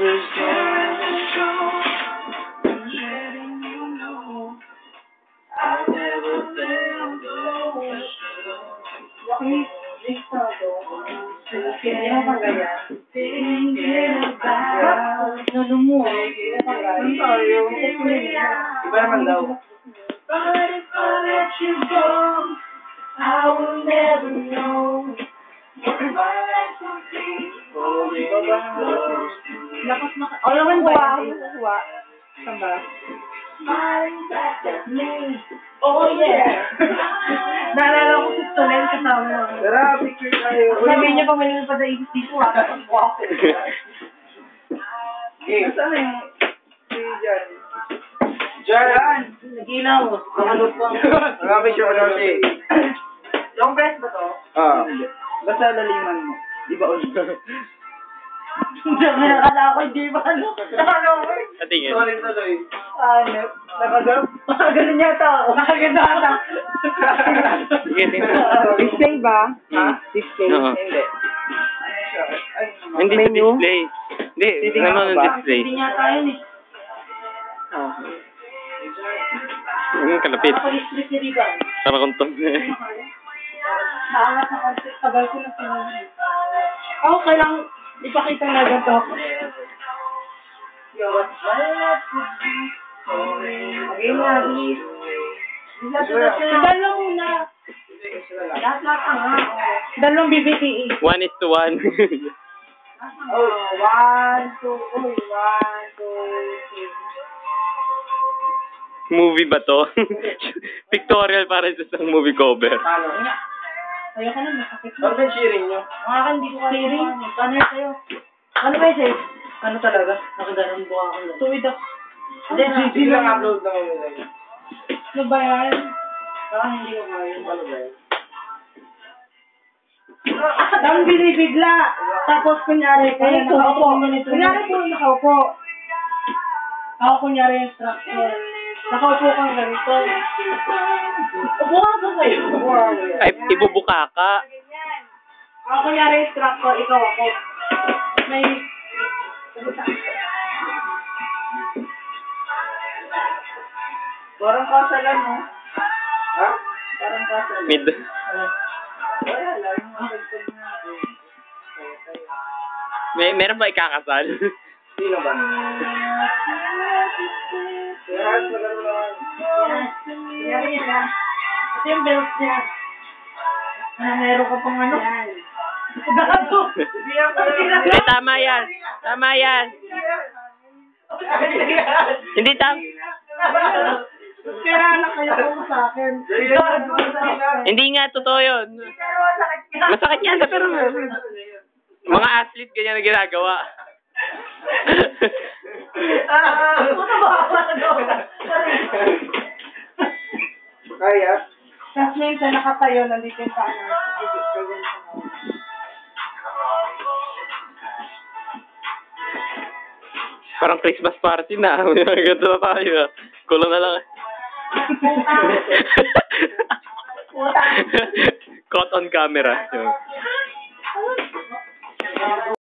numbers don't show. Letting you know I never felt those. Thinking about Iba naman daw. but if I let you go, I will never know what my life would be. Holding you close to me. O naman ba? Saan ba? Smiling back at me. Oh yeah. Naalala ko si Solen kasama mo. Tara, picture tayo. Sabi niya pa may nagpadaigis dito ha. Eh, saan yung si Jan? Jan! Nag-ilaw. Nakalot ko. Mga picture mo daw siya. Long press ba to? Basta laliman mo. Di ba ulit? Hindi ako nakala ko, hindi ba ano? Nakala ko eh. Patingin. Tuloy. Ano? Nakagap? Nakagano yata ako. Nakagano ata. Sige, tingnan. Display ba? Ha? Display. Oo. Hindi. Ano siya? Ay, Hindi sa display. Hindi, Titingnan naman mo ang ba? display. Hindi niya tayo eh. Kalapit. Nakapag-display si Riban. Para kung to. Naangat na kasi. Tagal ko na sinunod. Ako kailang ipakita na ganito. Okay na, please. Dalaw muna. Lahat-lahat ka nga. Dalawang BBTE. 1:1. Oh, 1, 2, 3. Movie ba to? Pictorial para sa isang movie cover. Paano? Ayoko na, masakit na. Ano ba yung cheering nyo? Mga kan, hindi ko kaya ano yun sa'yo? Ano ba yun sa'yo? Ano talaga? Nakaganon buka ako lang. Tuwid ako. Hindi na. Sige lang upload naman mo lang. Ano ba yan? Parang hindi ko kaya. Ano ba yun? Ang binibigla. Tapos kunyari, kaya nakaupo. Kunyari po nakaupo. Ako kunyari yung instructor. Nakaupo kang ganito. Upo ka sa'yo. Ay, ibubuka ka. Ako kunyari yung instructor, ikaw ako. May... Parang kasalan, no? Ha? Parang kasalan. Mid. Wala lang. Yung masagpag natin. Meron ba ikakasal? Sino ba? Kaya magano naman. Kunyari yan ha. Ito yung belt niya. Meron ka pang ano? Gato! Hindi, tama yan. Tama yan. Hindi tama. Kaya anak kayo po sa akin. Hindi nga, totoo yun. Masakit yan, pero mga athlete ganyan na ginagawa. Kaya? Tapos minsan nakatayo, nandito yung paa na. Parang Christmas party na. Ganito na tayo. Kulang na lang. Caught on camera. Yun.